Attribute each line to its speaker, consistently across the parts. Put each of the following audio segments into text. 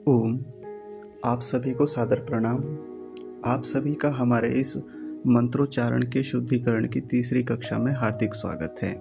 Speaker 1: ओम। आप सभी को सादर प्रणाम। आप सभी का हमारे इस मंत्रोच्चारण के शुद्धिकरण की तीसरी कक्षा में हार्दिक स्वागत है।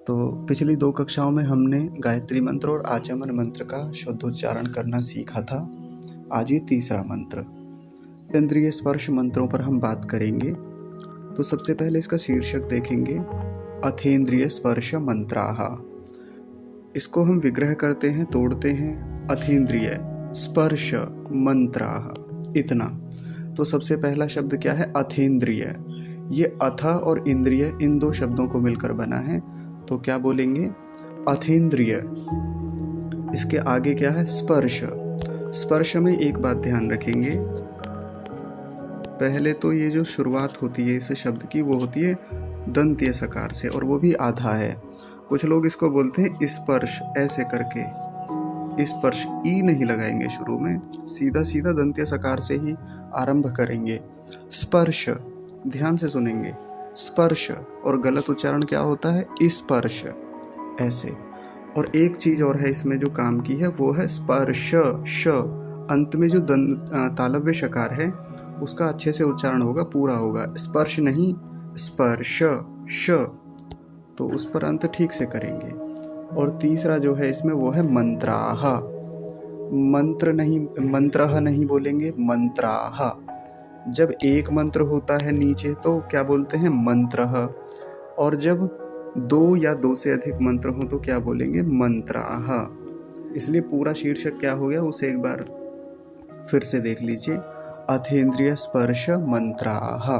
Speaker 1: तो पिछली 2 कक्षाओं में हमने गायत्री मंत्र और आचमन मंत्र का शुद्धोच्चारण करना सीखा था। आज ये तीसरा मंत्र, इंद्रिय स्पर्श मंत्रों पर हम बात करेंगे। तो सबसे पहले इसका शीर्षक देखेंगे, अथेंद्रिय स्पर्श मंत्राः। इसको हम विग्रह करते हैं, तोड़ते हैं, अथेंद्रिय स्पर्श मंत्राः, इतना। तो सबसे पहला शब्द क्या है? अथेंद्रिय। ये अथ और इंद्रिय इन 2 शब्दों को मिलकर बना है, तो क्या बोलेंगे? अथेंद्रिय। इसके आगे क्या है? स्पर्श। स्पर्श में एक बात ध्यान रखेंगे, पहले तो ये जो शुरुआत होती है इस शब्द की वो होती है दंत्य सकार से, और वो भी आधा है। कुछ लोग इसको बोलते हैं स्पर्श, ऐसे करके स्पर्श, ई नहीं लगाएंगे शुरू में, सीधा सीधा दंत्य सकार से ही आरंभ करेंगे। स्पर्श, ध्यान से सुनेंगे, स्पर्श, और गलत उच्चारण क्या होता है? स्पर्श, ऐसे। और एक चीज और है इसमें जो काम की है, वो है स्पर्श। श अंत में जो तालव्य शकार है उसका अच्छे से उच्चारण होगा, पूरा होगा, स्पर्श नहीं, स्पर्श, श। तो उस पर अंत ठीक से करेंगे। और तीसरा जो है इसमें वो है मंत्राः। मंत्र नहीं, मंत्रः नहीं बोलेंगे, मंत्राः। जब एक मंत्र होता है नीचे तो क्या बोलते हैं? मंत्रः। और जब 2 या 2 से अधिक मंत्र हो तो क्या बोलेंगे? मंत्राः। इसलिए पूरा शीर्षक क्या हो गया उसे एक बार फिर से देख लीजिए, अथेंद्रिय स्पर्श मंत्राः,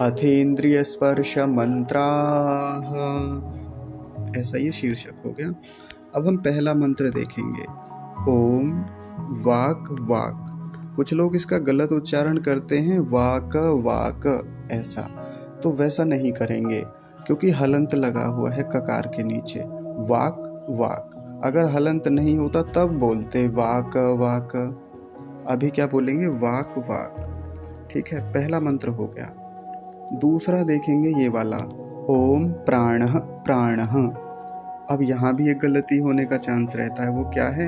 Speaker 1: अथेंद्रिय स्पर्श मंत्राः, ऐसा ये शीर्षक हो गया। अब हम पहला मंत्र देखेंगे, ओम वाक वाक। कुछ लोग इसका गलत उच्चारण करते हैं, वाक वाक, ऐसा। तो वैसा नहीं करेंगे क्योंकि हलंत लगा हुआ है ककार के नीचे, वाक वाक। अगर हलंत नहीं होता तब बोलते वाक वाक, अभी क्या बोलेंगे? वाक वाक। ठीक है, पहला मंत्र हो गया। दूसरा देखेंगे ये वाला, ओम प्राणः प्राणः। अब यहाँ भी एक गलती होने का चांस रहता है, वो क्या है?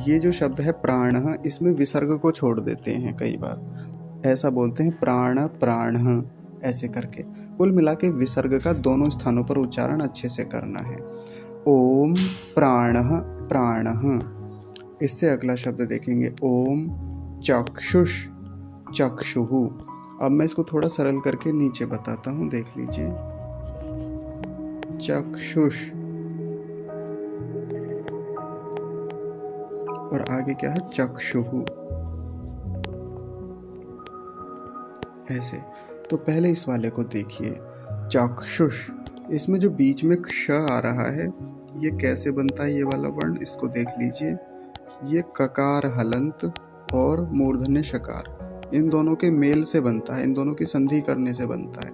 Speaker 1: ये जो शब्द है प्राणः, इसमें विसर्ग को छोड़ देते हैं कई बार, ऐसा बोलते हैं प्राण प्राणः, ऐसे करके। कुल मिला के विसर्ग का दोनों स्थानों पर उच्चारण अच्छे से करना है, ओम प्राणः प्राणः। इससे अगला शब्द देखेंगे, ओम चक्षुष चक्षुः। अब मैं इसको थोड़ा सरल करके नीचे बताता हूँ, देख लीजिए, चक्षुष, और आगे क्या है? चक्षुः, ऐसे। तो पहले इस वाले को देखिए, चक्षुष। इसमें जो बीच में क्ष आ रहा है ये कैसे बनता है? ये वाला वर्ण इसको देख लीजिए, ये ककार हलंत और मूर्धन्य शकार, इन दोनों के मेल से बनता है, इन दोनों की संधि करने से बनता है।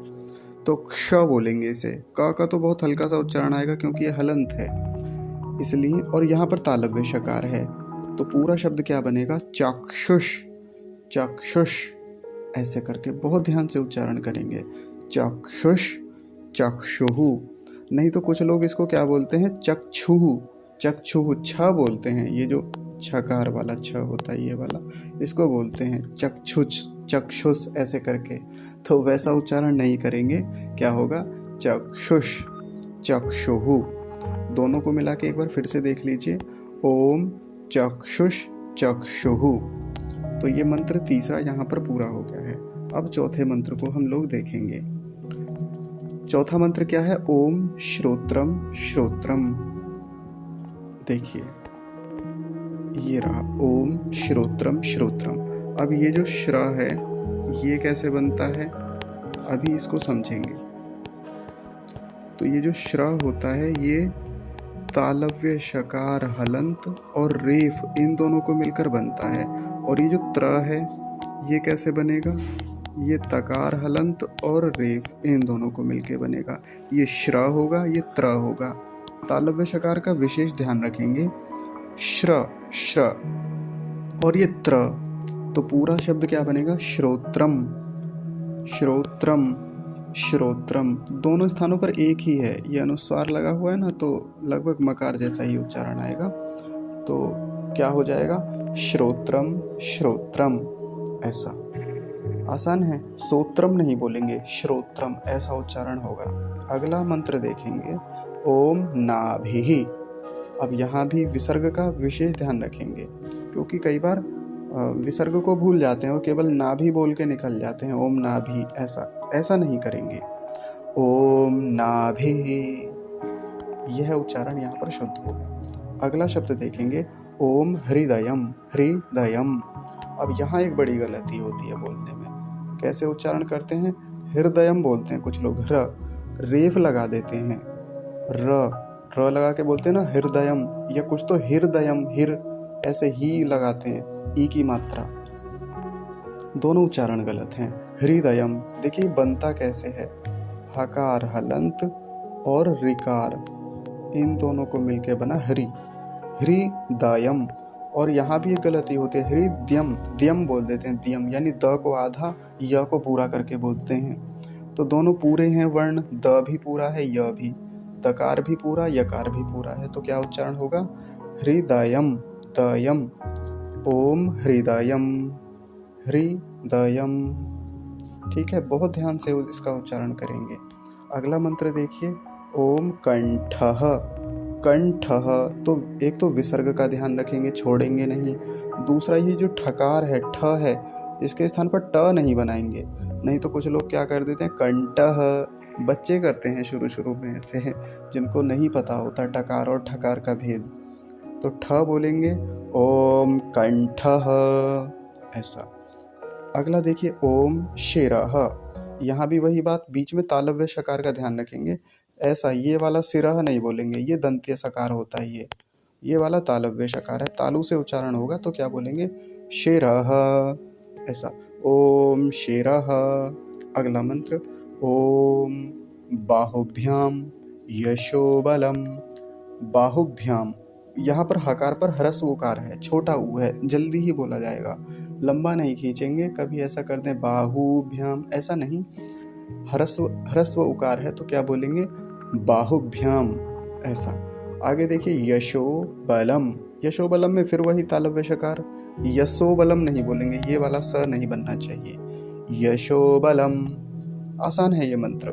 Speaker 1: तो क्ष बोलेंगे इसे। क का तो बहुत हल्का सा उच्चारण आएगा क्योंकि ये हलंत है इसलिए, और यहाँ पर तालव्य शकार है, तो पूरा शब्द क्या बनेगा? चक्षुष चक्षुष, ऐसे करके बहुत ध्यान से उच्चारण करेंगे, चक्षुष चक्षुः। नहीं तो कुछ लोग इसको क्या बोलते हैं? चक्षुः चक्षुः, छ बोलते हैं, ये जो छकार वाला छ होता है ये वाला, इसको बोलते हैं चक्षुष चक्षुष, ऐसे करके। तो वैसा उच्चारण नहीं करेंगे, क्या होगा? चक्षुष चक्षुः। दोनों को मिला के एक बार फिर से देख लीजिए, ओम चक्षुष चक्षुः। तो ये मंत्र तीसरा यहाँ पर पूरा हो गया है। अब चौथे मंत्र को हम लोग देखेंगे। चौथा मंत्र क्या है? ओम श्रोत्रम श्रोत्रम। देखिए ये रहा, ओम श्रोत्रम श्रोत्रम। अब ये जो श्र है ये कैसे बनता है, अभी इसको समझेंगे। तो ये जो श्र होता है ये तालव्य शकार हलंत और रेफ इन दोनों को मिलकर बनता है, और ये जो त्र है ये कैसे बनेगा? ये तकार हलंत और रेफ इन दोनों को मिलकर बनेगा, ये श्र होगा, ये त्र होगा। तालव्य शकार का विशेष ध्यान रखेंगे, श्र श्र और ये त्र, तो पूरा शब्द क्या बनेगा? श्रोत्रम श्रोत्रम श्रोत्रम। दोनों स्थानों पर एक ही है, ये अनुस्वार लगा हुआ है ना, तो लगभग मकार जैसा ही उच्चारण आएगा। तो क्या हो जाएगा? श्रोत्रम श्रोत्रम, ऐसा आसान है। सोत्रम नहीं बोलेंगे, श्रोत्रम ऐसा उच्चारण होगा। अगला मंत्र देखेंगे, ओम नाभिः। अब यहाँ भी विसर्ग का विशेष ध्यान रखेंगे, क्योंकि कई बार विसर्ग को भूल जाते हैं और केवल नाभि बोल के निकल जाते हैं, ओम नाभि, ऐसा नहीं करेंगे। ओम नाभिः, यह उच्चारण यहाँ पर शुद्ध होगा। अगला शब्द देखेंगे, ओम हृदयम, हृदयम। अब यहाँ एक बड़ी गलती होती है बोलने में। कैसे उच्चारण करते हैं? हृदयम बोलते हैं कुछ लोग, रेफ लगा देते हैं, र लगा के बोलते हैं ना हृदयम, या कुछ तो हृदयम, ऐसे ही लगाते हैं, ई की मात्रा। दोनों उच्चारण गलत हैं। हृदयम देखिए बनता कैसे है, हकार हलंत और रिकार, इन दोनों को मिलके बना हृदयम। और यहाँ भी एक गलती होती है, हृदयम, द्यम बोल देते हैं, द्यम यानी द को आधा, य को पूरा करके बोलते हैं। तो दोनों पूरे हैं वर्ण, द भी पूरा है, य भी, दकार भी पूरा, यकार भी पूरा है। तो क्या उच्चारण होगा? हृदयम, दयम, ओम हृदयम, हृदयम। ठीक है, बहुत ध्यान से इसका उच्चारण करेंगे। अगला मंत्र देखिए, ओम कंठः। कंठः, तो एक तो विसर्ग का ध्यान रखेंगे, छोड़ेंगे नहीं। दूसरा ये जो ठकार है, ठ है, इसके स्थान पर ट नहीं बनाएंगे, नहीं तो कुछ लोग क्या कर देते हैं, कंठः, बच्चे करते हैं शुरू में ऐसे, जिनको नहीं पता होता टकार और ठकार का भेद। तो ठ बोलेंगे, ओम कंठः, ऐसा। अगला देखिए, ओम शिरः। यहाँ भी वही बात, बीच में तालव्य शकार का ध्यान रखेंगे। ऐसा ये वाला सिरह नहीं बोलेंगे, ये दंत्य सकार होता है, ये वाला तालव्य शकार है, तालु से उच्चारण होगा। तो क्या बोलेंगे? शिरः, ऐसा, ओम शिरः। अगला मंत्र, ओम बाहुभ्याम यशोबलम। बाहुभ्याम, यहाँ पर हकार पर ह्रस्व उकार है, छोटा ऊ है, जल्दी ही बोला जाएगा, लंबा नहीं खींचेंगे। कभी ऐसा कर दें बाहुभ्याम, ऐसा नहीं, ह्रस्व उकार है, तो क्या बोलेंगे? बाहुभ्याम, ऐसा। आगे देखिए, यशोबलम। यशोबलम में फिर वही तालव्य शकार, यशोबलम नहीं बोलेंगे, ये वाला स नहीं बनना चाहिए, यशोबलम। आसान है ये मंत्र।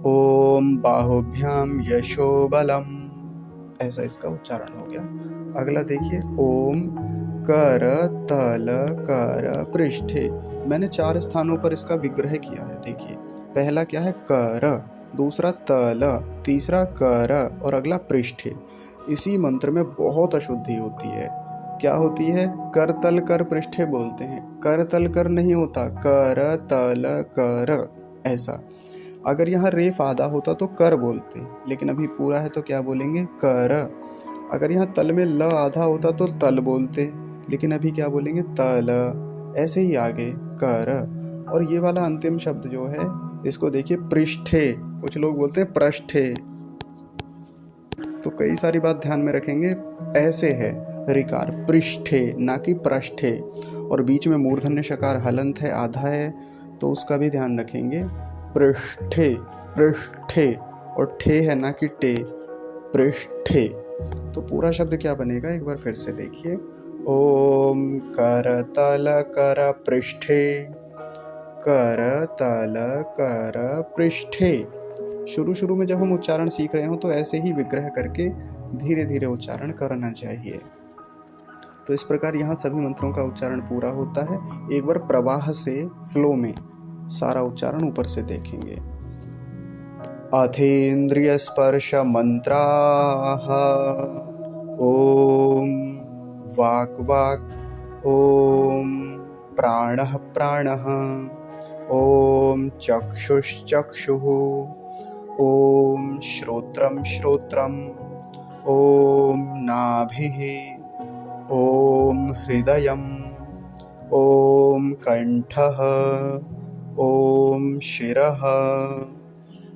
Speaker 1: ओम बाहुभ्याम यशोबलम, ऐसा इसका उच्चारण हो गया। अगला देखिए, ओम कर तल कर पृष्ठे। मैंने 4 स्थानों पर इसका विग्रह किया है। देखिए, पहला क्या है? कर, दूसरा तल, तीसरा कर और अगला पृष्ठे। इसी मंत्र में बहुत अशुद्धि होती है। क्या होती है? कर तल कर पृष्ठे बोलते हैं, कर तल कर नहीं होता, कर तल कर, ऐसा। अगर यहाँ रेफ आधा होता तो कर बोलते, लेकिन अभी पूरा है तो क्या बोलेंगे? कर। अगर यहाँ तल में ल आधा होता तो तल बोलते, लेकिन अभी क्या बोलेंगे? तल। ऐसे ही आगे कर। और ये वाला अंतिम शब्द जो है, इसको देखिए, पृष्ठे, कुछ लोग बोलते हैं पृष्ठे, तो कई सारी बात ध्यान में रखेंगे। ऐसे है रिकार, पृष्ठे ना कि पृष्ठे। और बीच में मूर्धन्य शकार हलंत है, आधा है, तो उसका भी ध्यान रखेंगे। पृष्ठे, पृष्ठे, और ठे है ना कि टे, पृष्ठे। तो पूरा शब्द क्या बनेगा, एक बार फिर से देखिए, ओम कर तल कर पृष्ठे, कर तल कर पृष्ठे। शुरू में जब हम उच्चारण सीख रहे हो तो ऐसे ही विग्रह करके धीरे धीरे उच्चारण करना चाहिए। तो इस प्रकार यहाँ सभी मंत्रों का उच्चारण पूरा होता है। एक बार प्रवाह से, फ्लो में सारा उच्चारण ऊपर से देखेंगे। अथेन्द्रिय स्पर्श मंत्राः, ओम वाक् वाक्, ओम प्राणः प्राणः, ओम चक्षुश्चक्षुः, ओम श्रोत्रम श्रोत्रम, ओम नाभिः, ओम हृदयम, ओम कंठः, ओम शिरः,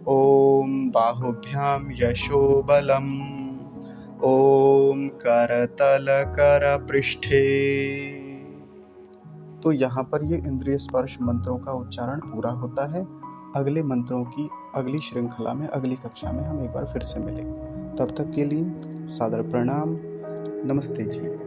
Speaker 1: ओम बाहुभ्याम यशोबलम, ओम करतल कर पृष्ठे। तो यहाँ पर ये इंद्रिय स्पर्श मंत्रों का उच्चारण पूरा होता है। अगले मंत्रों की अगली श्रृंखला में, अगली कक्षा में हम एक बार फिर से मिलेंगे। तब तक के लिए सादर प्रणाम। नमस्ते जी।